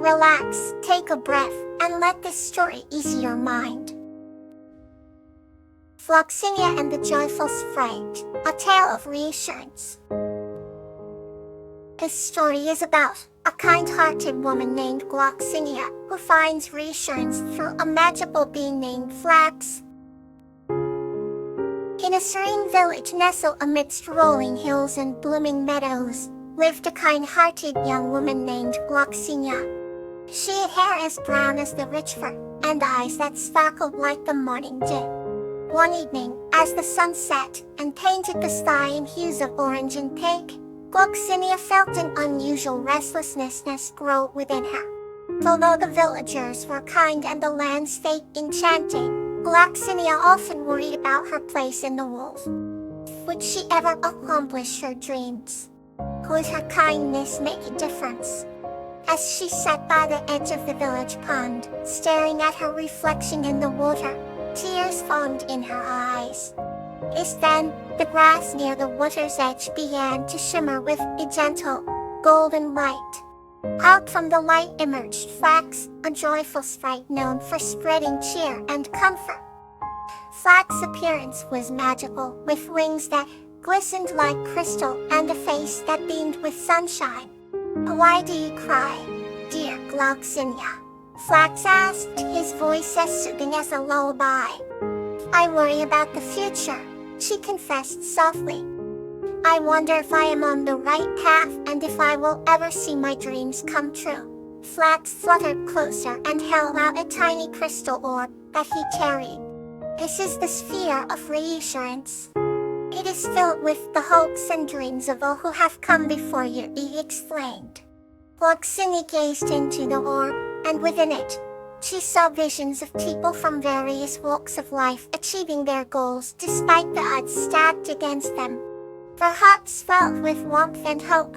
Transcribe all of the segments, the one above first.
Relax, take a breath, and let this story ease your mind. Gloxinia and the Joyful Sprite, a tale of reassurance. This story is about a kind-hearted woman named Gloxinia who finds reassurance through a magical being named Flax. In a serene village nestled amidst rolling hills and blooming meadows, lived a kind-hearted young woman named Gloxinia. She had hair as brown as the rich fur, and eyes that sparkled like the morning dew. One evening, as the sun set and painted the sky in hues of orange and pink, Gloxinia felt an unusual restlessness grow within her. Although the villagers were kind and the landscape enchanting, Gloxinia often worried about her place in the world. Would she ever accomplish her dreams? Would her kindness make a difference? As she sat by the edge of the village pond, staring at her reflection in the water, tears formed in her eyes. Just then, the grass near the water's edge began to shimmer with a gentle, golden light. Out from the light emerged Flax, a joyful sprite known for spreading cheer and comfort. Flax's appearance was magical, with wings that glistened like crystal and a face that beamed with sunshine. "Why do you cry, dear Gloxinia?" Flax asked, his voice as soothing as a lullaby. "I worry about the future," she confessed softly. "I wonder if I am on the right path and if I will ever see my dreams come true." Flax fluttered closer and held out a tiny crystal orb that he carried. "This is the sphere of reassurance. It is filled with the hopes and dreams of all who have come before you," he explained. Gloxinia gazed into the orb, and within it, she saw visions of people from various walks of life achieving their goals despite the odds stacked against them. Their hearts swelled with warmth and hope.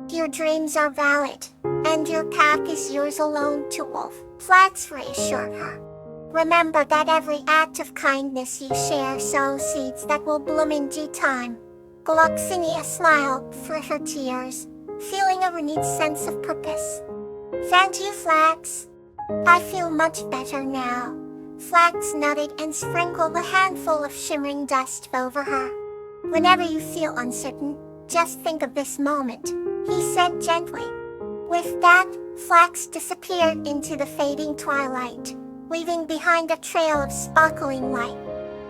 "Your dreams are valid, and your path is yours alone to wolf," Flax reassured her. "Remember that every act of kindness you share sows seeds that will bloom in due time." Gloxinia smiled through her tears, feeling a renewed sense of purpose. "Thank you, Flax. I feel much better now." Flax nodded and sprinkled a handful of shimmering dust over her. "Whenever you feel uncertain, just think of this moment," he said gently. With that, Flax disappeared into the fading twilight, leaving behind a trail of sparkling light.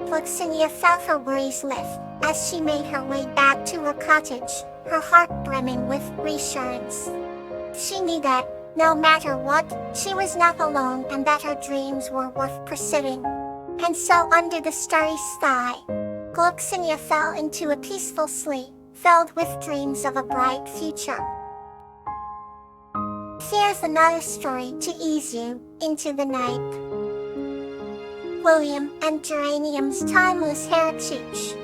Gloxinia felt her worries lift as she made her way back to her cottage, her heart brimming with reassurance. She knew that, no matter what, she was not alone and that her dreams were worth pursuing. And so under the starry sky, Gloxinia fell into a peaceful sleep, filled with dreams of a bright future. Here's another story to ease you into the night. William and Geranium's Timeless Heritage.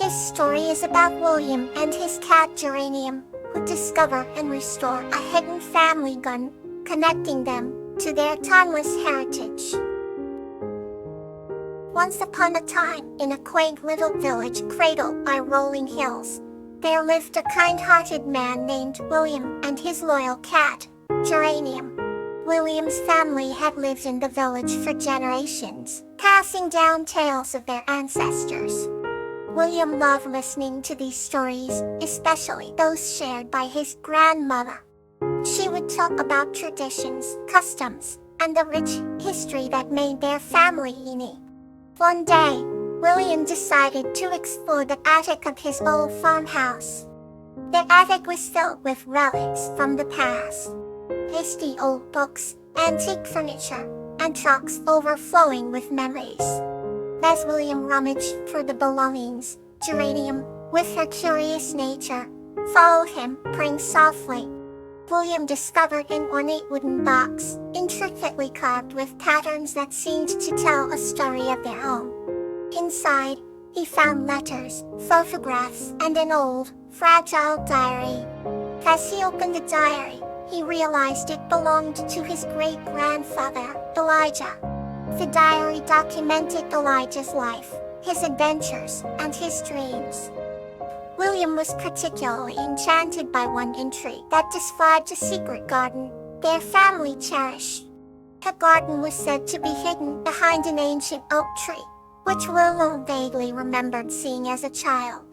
This story is about William and his cat Geranium, who discover and restore a hidden family gun, connecting them to their timeless heritage. Once upon a time, in a quaint little village cradled by rolling hills, there lived a kind-hearted man named William and his loyal cat, Geranium. William's family had lived in the village for generations, passing down tales of their ancestors. William loved listening to these stories, especially those shared by his grandmother. She would talk about traditions, customs, and the rich history that made their family unique. One day, William decided to explore the attic of his old farmhouse. The attic was filled with relics from the past. Hasty old books, antique furniture, and trunks overflowing with memories. As William rummaged through the belongings, Geranium, with her curious nature, followed him, purring softly. William discovered an ornate wooden box, intricately carved with patterns that seemed to tell a story of their own. Inside, he found letters, photographs, and an old, fragile diary. As he opened the diary, he realized it belonged to his great-grandfather, Elijah. The diary documented Elijah's life, his adventures, and his dreams. William was particularly enchanted by one entry that described a secret garden their family cherished. The garden was said to be hidden behind an ancient oak tree, which William vaguely remembered seeing as a child.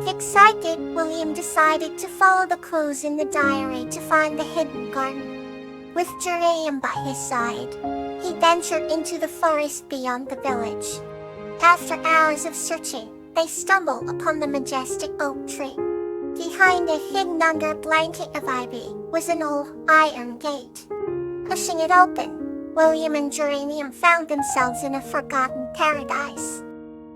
Excited, William decided to follow the clues in the diary to find the hidden garden. With Geranium by his side, he ventured into the forest beyond the village. After hours of searching, they stumbled upon the majestic oak tree. Behind it, hidden under a blanket of ivy, was an old iron gate. Pushing it open, William and Geranium found themselves in a forgotten paradise.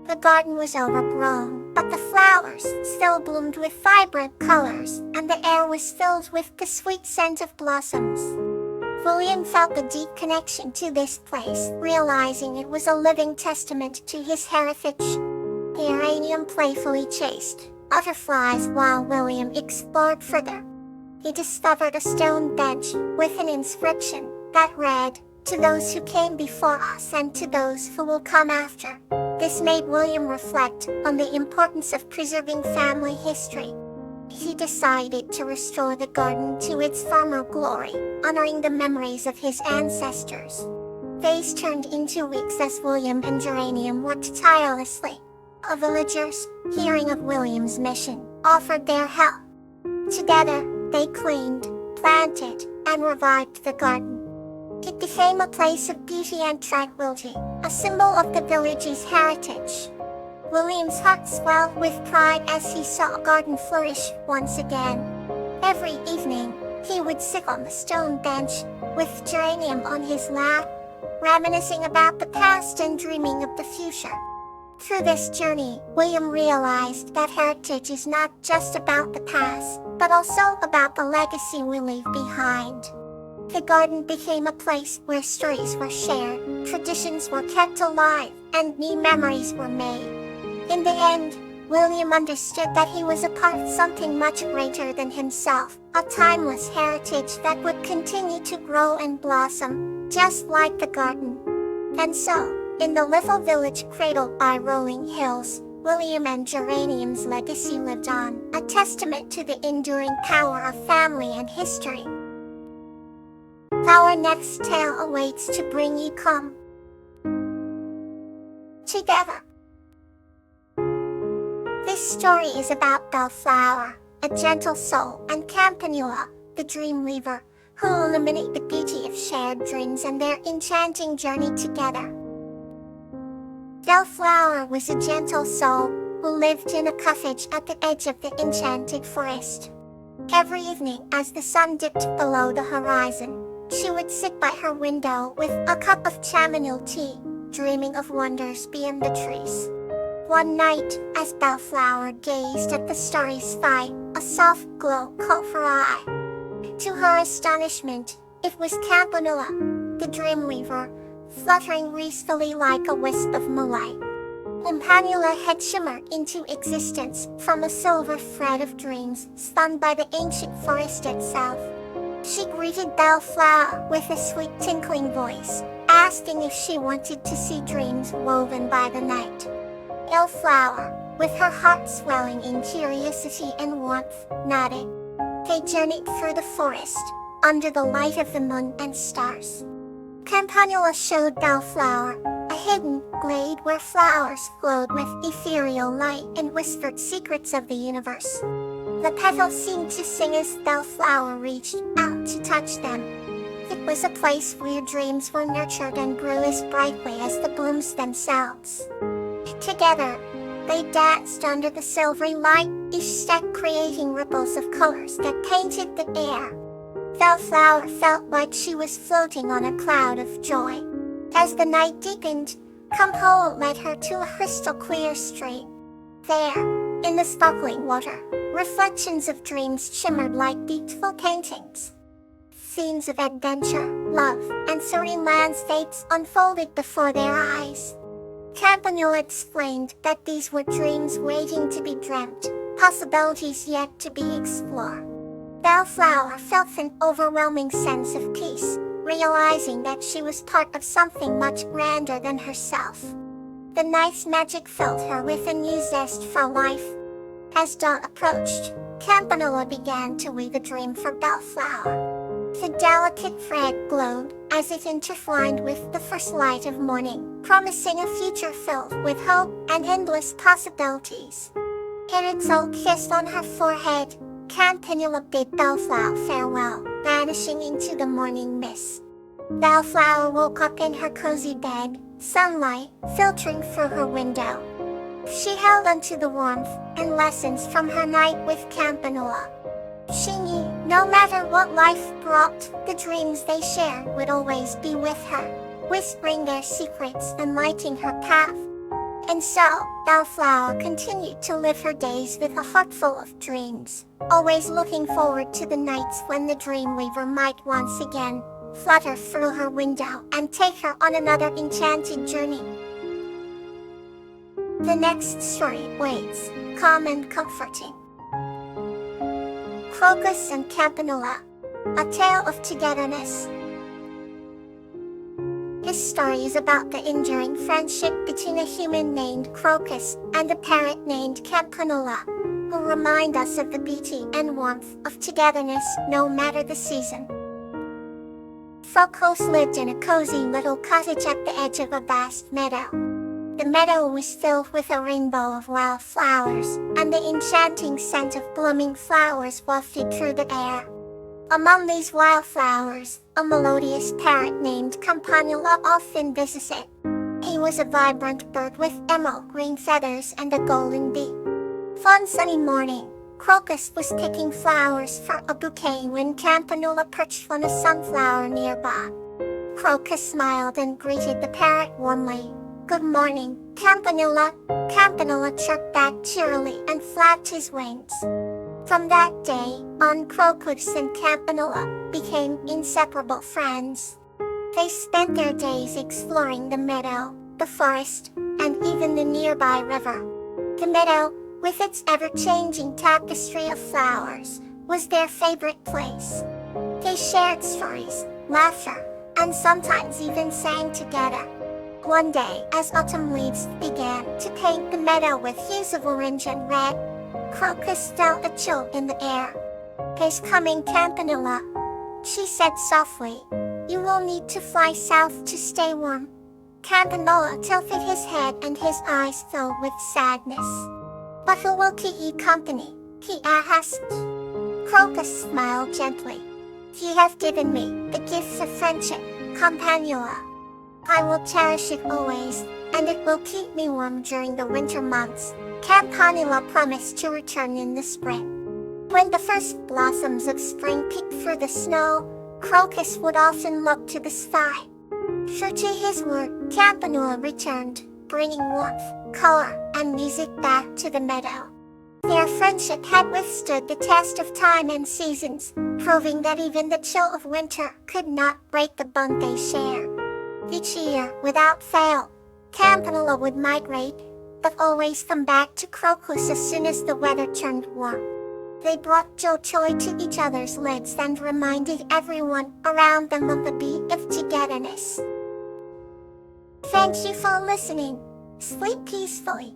The garden was overgrown, but the flowers still bloomed with vibrant colors, and the air was filled with the sweet scent of blossoms. William felt a deep connection to this place, realizing it was a living testament to his heritage. Geranium playfully chased butterflies while William explored further. He discovered a stone bench with an inscription that read, "To those who came before us and to those who will come after." This made William reflect on the importance of preserving family history. He decided to restore the garden to its former glory, honoring the memories of his ancestors. Days turned into weeks as William and Geranium worked tirelessly. The villagers, hearing of William's mission, offered their help. Together, they cleaned, planted, and revived the garden. It became a place of beauty and tranquility, a symbol of the village's heritage. William's heart swelled with pride as he saw the garden flourish once again. Every evening, he would sit on the stone bench, with Geranium on his lap, reminiscing about the past and dreaming of the future. Through this journey, William realized that heritage is not just about the past, but also about the legacy we leave behind. The garden became a place where stories were shared, traditions were kept alive, and new memories were made. In the end, William understood that he was a part of something much greater than himself, a timeless heritage that would continue to grow and blossom, just like the garden. And so, in the little village cradled by rolling hills, William and Geranium's legacy lived on, a testament to the enduring power of family and history. Our next tale awaits to bring you calm together. This story is about Bellflower, a gentle soul, and Campanula, the dream weaver, who illuminate the beauty of shared dreams and their enchanting journey together. Bellflower was a gentle soul who lived in a cottage at the edge of the enchanted forest. Every evening, as the sun dipped below the horizon, she would sit by her window with a cup of chamomile tea, dreaming of wonders beyond the trees. One night, as Bellflower gazed at the starry sky, a soft glow caught her eye. To her astonishment, it was Campanula, the dreamweaver, fluttering gracefully like a wisp of moonlight. Campanula had shimmered into existence from a silver thread of dreams spun by the ancient forest itself. She greeted Bellflower with a sweet tinkling voice, asking if she wanted to see dreams woven by the night. Bellflower, with her heart swelling in curiosity and warmth, nodded. They journeyed through the forest, under the light of the moon and stars. Campanula showed Bellflower a hidden glade where flowers glowed with ethereal light and whispered secrets of the universe. The petals seemed to sing as Bellflower reached out to touch them. It was a place where dreams were nurtured and grew as brightly as the blooms themselves. Together, they danced under the silvery light, each step creating ripples of colors that painted the air. Bellflower felt like she was floating on a cloud of joy. As the night deepened, Campanula led her to a crystal-clear stream. There, in the sparkling water, reflections of dreams shimmered like beautiful paintings. Scenes of adventure, love, and serene landscapes unfolded before their eyes. Campanula explained that these were dreams waiting to be dreamt, possibilities yet to be explored. Bellflower felt an overwhelming sense of peace, realizing that she was part of something much grander than herself. The night's magic filled her with a new zest for life. As dawn approached, Campanula began to weave a dream for Bellflower. The delicate thread glowed as if intertwined with the first light of morning, promising a future filled with hope and endless possibilities. Iridzo kissed on her forehead. Campanula bid Bellflower farewell, vanishing into the morning mist. Bellflower woke up in her cozy bed, sunlight filtering through her window. She held onto the warmth and lessons from her night with Campanula. She knew, no matter what life brought, the dreams they shared would always be with her, whispering their secrets and lighting her path. And so, Bellflower continued to live her days with a heart full of dreams, always looking forward to the nights when the Dreamweaver might once again flutter through her window and take her on another enchanted journey. The next story waits, calm and comforting. Crocus and Campanula, a tale of togetherness. This story is about the enduring friendship between a human named Crocus and a parrot named Campanula, who remind us of the beauty and warmth of togetherness no matter the season. Crocus lived in a cozy little cottage at the edge of a vast meadow. The meadow was filled with a rainbow of wild flowers, and the enchanting scent of blooming flowers wafted through the air. Among these wildflowers, a melodious parrot named Campanula often visited. He was a vibrant bird with emerald green feathers and a golden beak. One sunny morning, Crocus was picking flowers for a bouquet when Campanula perched on a sunflower nearby. Crocus smiled and greeted the parrot warmly. "Good morning, Campanula." Campanula chirped back cheerily and flapped his wings. From that day on, Crocus and Campanula became inseparable friends. They spent their days exploring the meadow, the forest, and even the nearby river. The meadow, with its ever-changing tapestry of flowers, was their favorite place. They shared stories, laughter, and sometimes even sang together. One day, as autumn leaves began to paint the meadow with hues of orange and red, Crocus felt a chill in the air. "He's coming, Campanula," she said softly. "You will need to fly south to stay warm." Campanula tilted his head and his eyes filled with sadness. "But who will keep you company?" he asked. Crocus smiled gently. "You have given me the gift of friendship, Campanula. I will cherish it always, and it will keep me warm during the winter months." Campanula promised to return in the spring. When the first blossoms of spring peeked through the snow, Crocus would often look to the sky. True to his word, Campanula returned, bringing warmth, color, and music back to the meadow. Their friendship had withstood the test of time and seasons, proving that even the chill of winter could not break the bond they shared. Each year, without fail, Campanula would migrate, but always come back to Crocus as soon as the weather turned warm. They brought joy to each other's lives and reminded everyone around them of the beauty of togetherness. Thank you for listening. Sleep peacefully.